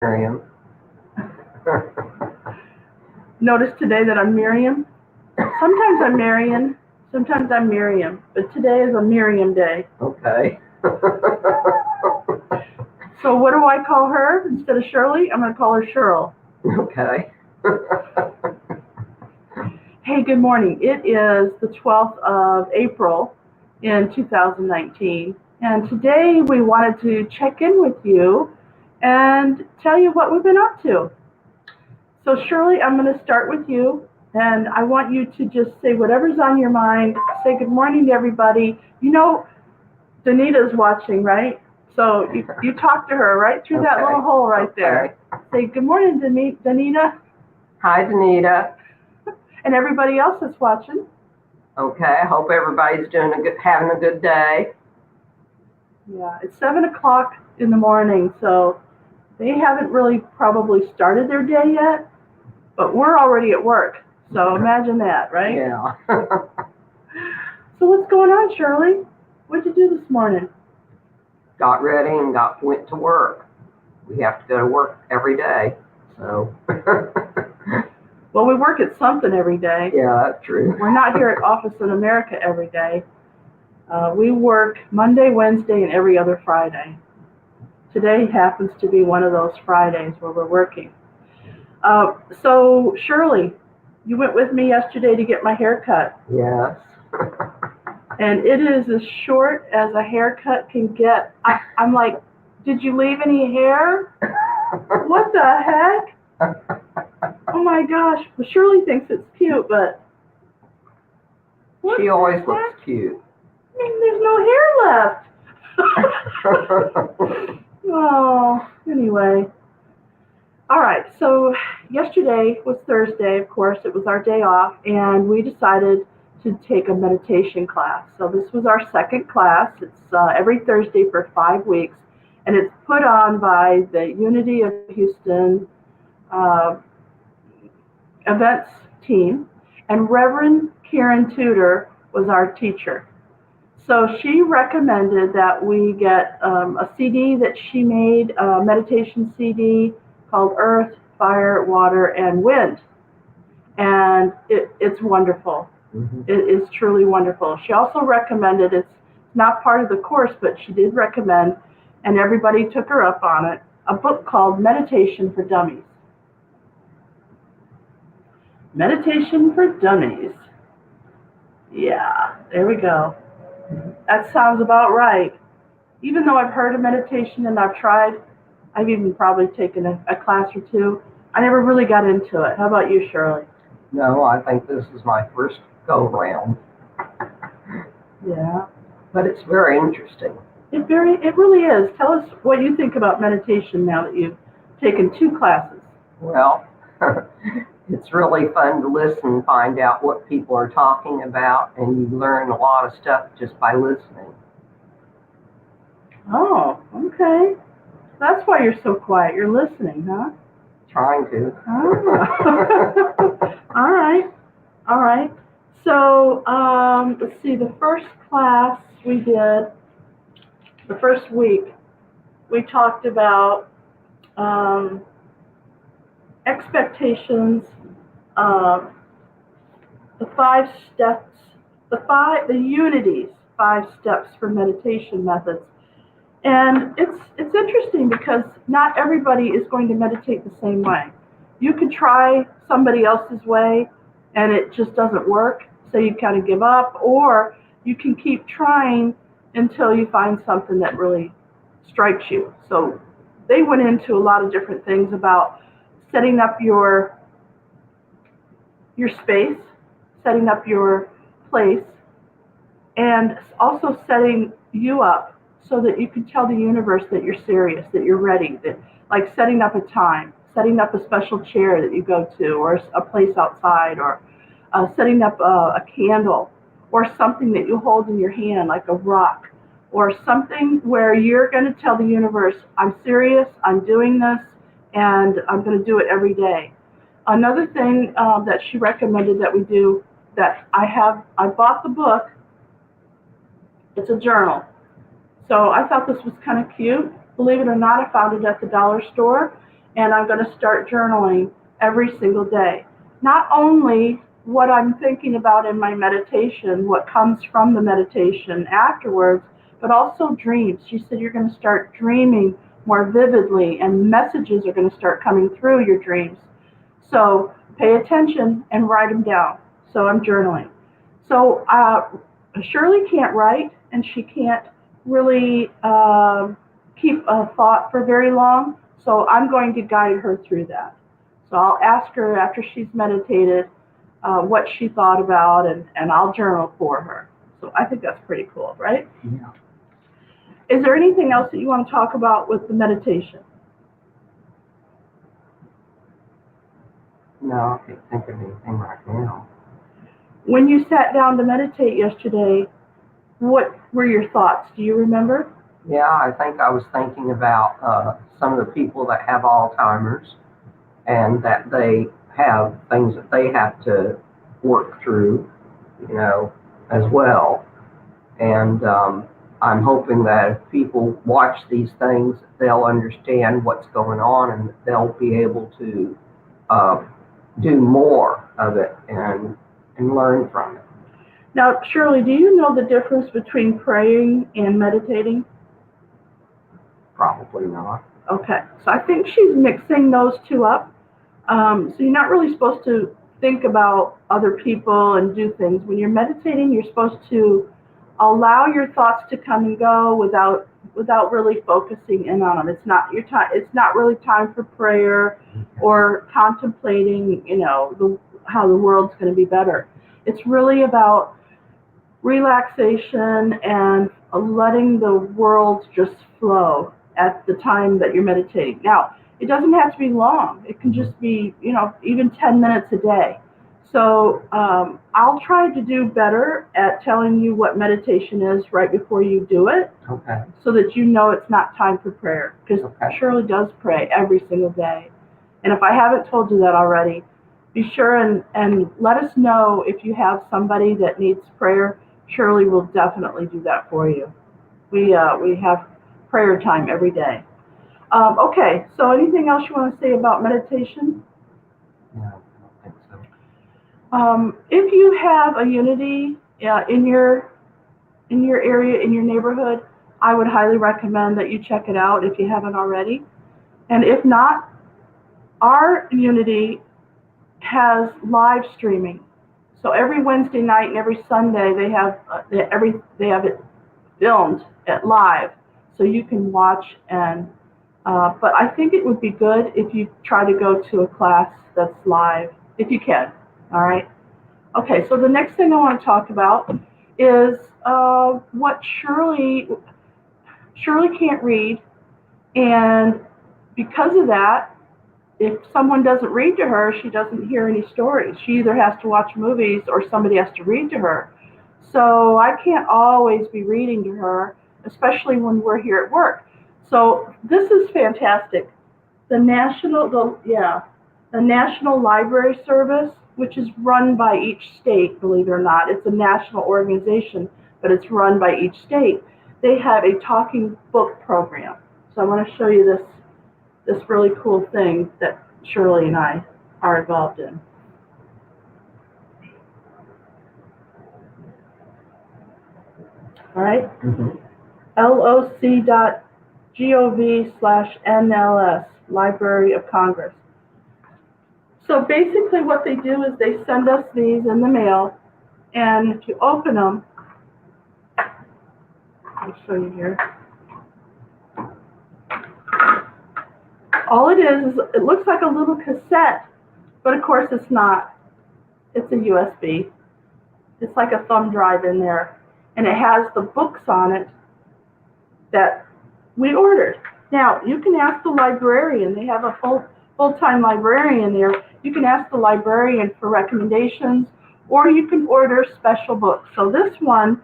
Miriam. Notice today that I'm Miriam. Sometimes I'm Marion, sometimes I'm Miriam, but today is a Miriam day. Okay. So what do I call her instead of Shirley? I'm going to call her Shirl. Okay. Hey, good morning. It is the 12th of April in 2019, and today we wanted to check in with you and tell you what we've been up to. So Shirley, I'm going to start with you, and I want you to just say whatever's on your mind. Say good morning to everybody. You know, Danita's watching, right? So you talk to her right through that little hole right there. Say good morning, Danita. Hi, Danita. And everybody else that's watching. Okay, I hope everybody's having a good day. Yeah, it's 7 o'clock in the morning, so they haven't really probably started their day yet, but we're already at work. So imagine that, right? Yeah. So what's going on, Shirley? What'd you do this morning? Got ready and went to work. We have to go to work every day, so. Well, we work at something every day. Yeah, that's true. We're not here at Office in America every day. We work Monday, Wednesday, and every other Friday. Today happens to be one of those Fridays where we're working. So, Shirley, you went with me yesterday to get my hair cut. Yes. And it is as short as a haircut can get. I'm like, did you leave any hair? What the heck? Oh my gosh. Well, Shirley thinks it's cute, but she always looks cute. I mean, there's no hair left. Oh, anyway. All right, so yesterday was Thursday, of course. It was our day off, and we decided to take a meditation class. So this was our second class. It's every Thursday for 5 weeks, and it's put on by the Unity of Houston events team, and Reverend Karen Tudor was our teacher. So she recommended that we get a CD that she made, a meditation CD called Earth, Fire, Water, and Wind. And it's wonderful. Mm-hmm. It is truly wonderful. She also recommended, it's not part of the course, but she did recommend, and everybody took her up on it, a book called Meditation for Dummies. Meditation for Dummies. Yeah, there we go. That sounds about right. Even though I've heard of meditation and I've tried, I've even probably taken a class or two, I never really got into it. How about you, Shirley? No, I think this is my first go-round. Yeah. But it's very interesting. It really is. Tell us what you think about meditation now that you've taken 2 classes. Well, it's really fun to listen and find out what people are talking about, and you learn a lot of stuff just by listening. Oh, okay. That's why you're so quiet. You're listening, huh? Trying to. Oh. All right. So, let's see, the first class we did, the first week, we talked about expectations, the 5 steps, the Unity's 5 steps for meditation methods. And it's interesting because not everybody is going to meditate the same way. You could try somebody else's way and it just doesn't work, so you kind of give up, or you can keep trying until you find something that really strikes you. So they went into a lot of different things about setting up your space, setting up your place, and also setting you up so that you can tell the universe that you're serious, that you're ready, that, like setting up a time, setting up a special chair that you go to, or a place outside, or setting up a candle, or something that you hold in your hand, like a rock, or something where you're going to tell the universe, I'm serious, I'm doing this, and I'm going to do it every day. Another thing that she recommended that we do, that I bought the book. It's a journal. So I thought this was kind of cute. Believe it or not, I found it at the dollar store. and I'm going to start journaling every single day. Not only what I'm thinking about in my meditation, what comes from the meditation afterwards, but also dreams. She said you're going to start dreaming more vividly, and messages are going to start coming through your dreams. So pay attention and write them down. So I'm journaling. So Shirley can't write, and she can't really keep a thought for very long. So I'm going to guide her through that. So I'll ask her after she's meditated what she thought about, and I'll journal for her. So I think that's pretty cool, right? Yeah. Is there anything else that you want to talk about with the meditation? No, I can't think of anything right now. When you sat down to meditate yesterday, what were your thoughts? Do you remember? Yeah, I think I was thinking about some of the people that have Alzheimer's, and that they have things that they have to work through, as well. And I'm hoping that if people watch these things, they'll understand what's going on, and they'll be able to do more of it and learn from it. Now, Shirley, do you know the difference between praying and meditating? Probably not. Okay, so I think she's mixing those two up. So you're not really supposed to think about other people and do things. When you're meditating, you're supposed to allow your thoughts to come and go without really focusing in on them. It's not your time. It's not really time for prayer or contemplating, how the world's going to be better. It's really about relaxation and letting the world just flow at the time that you're meditating. Now, it doesn't have to be long. It can just be, even 10 minutes a day. So I'll try to do better at telling you what meditation is right before you do it. Okay. So that you know it's not time for prayer. Because Shirley does pray every single day. And if I haven't told you that already, be sure and let us know if you have somebody that needs prayer. Shirley will definitely do that for you. We have prayer time every day. Okay, so anything else you want to say about meditation? No, I don't think so. If you have a Unity in your area, in your neighborhood, I would highly recommend that you check it out if you haven't already. And if not, our Unity has live streaming. So every Wednesday night and every Sunday they have it filmed at live, so you can watch and. But I think it would be good if you try to go to a class that's live, if you can. All right. Okay. So the next thing I want to talk about is what Shirley can't read, and because of that, if someone doesn't read to her, she doesn't hear any stories. She either has to watch movies or somebody has to read to her. So I can't always be reading to her, especially when we're here at work. So this is fantastic. The National Library Service, which is run by each state, believe it or not. It's a national organization, but it's run by each state. They have a talking book program. So I want to show you this really cool thing that Shirley and I are involved in. All right? Mm-hmm. loc.gov/NLS, Library of Congress. So basically what they do is they send us these in the mail, and if you open them, I'll show you here. All it is it looks like a little cassette, but of course it's not. It's a USB. It's like a thumb drive in there, and it has the books on it that we ordered. Now, you can ask the librarian. They have a full-time librarian there. You can ask the librarian for recommendations, or you can order special books. So this one,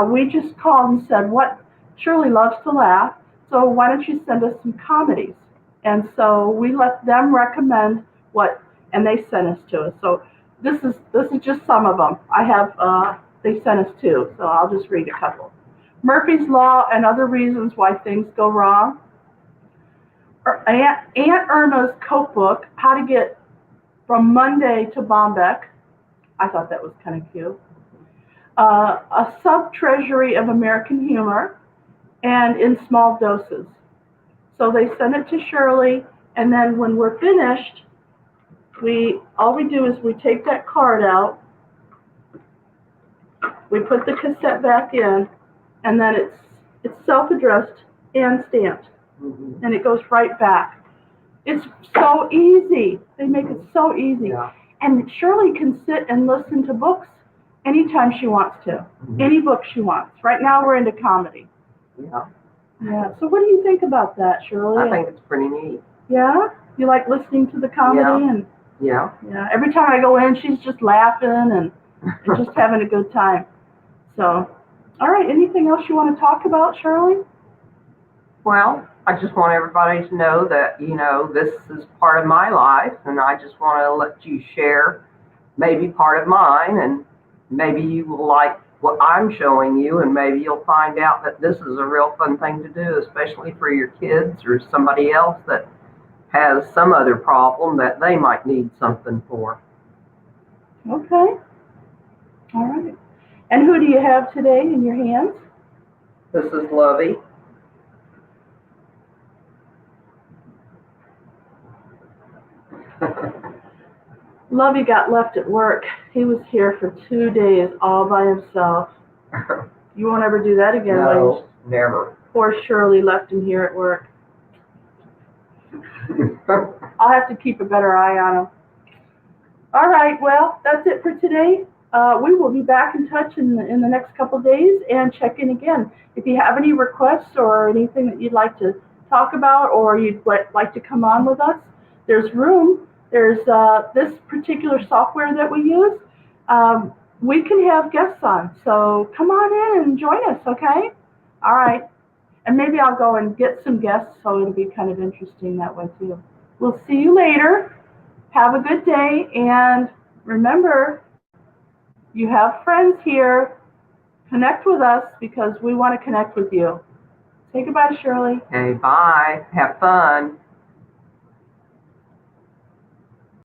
we just called and said, Shirley loves to laugh, so why don't you send us some comedies? And so we let them recommend and they sent us to us. So this is just some of them. I have, they sent us two, so I'll just read a couple. Murphy's Law and Other Reasons Why Things Go Wrong. Aunt Irma's Coke book, How to Get from Monday to Bombeck. I thought that was kind of cute. A Sub-Treasury of American Humor, and In Small Doses. So they send it to Shirley, and then when we're finished, all we do is we take that card out, we put the cassette back in, and then it's self-addressed and stamped, and it goes right back. It's so easy. They make it so easy. Yeah. And Shirley can sit and listen to books anytime she wants to, any book she wants. Right now we're into comedy. Yeah. Yeah. So what do you think about that, Shirley? I think it's pretty neat. Yeah? You like listening to the comedy? Yeah. And Yeah. yeah. Every time I go in, she's just laughing and just having a good time. So, all right. Anything else you want to talk about, Shirley? Well, I just want everybody to know that, this is part of my life, and I just want to let you share maybe part of mine, and maybe you will like what I'm showing you, and maybe you'll find out that this is a real fun thing to do, especially for your kids or somebody else that has some other problem that they might need something for. Okay. All right. And who do you have today in your hands? This is Lovey. Lovey got left at work. He was here for 2 days all by himself. You won't ever do that again, will you? No, never. Poor Shirley left him here at work. I'll have to keep a better eye on him. All right, well, that's it for today. We will be back in touch in the next couple days and check in again. If you have any requests or anything that you'd like to talk about, or you'd like to come on with us, there's room. There's this particular software that we use. We can have guests on, so come on in and join us, okay? All right. And maybe I'll go and get some guests, so it'll be kind of interesting that way too. We'll see you later. Have a good day, and remember, you have friends here. Connect with us because we want to connect with you. Say goodbye, Shirley. Okay, bye. Have fun.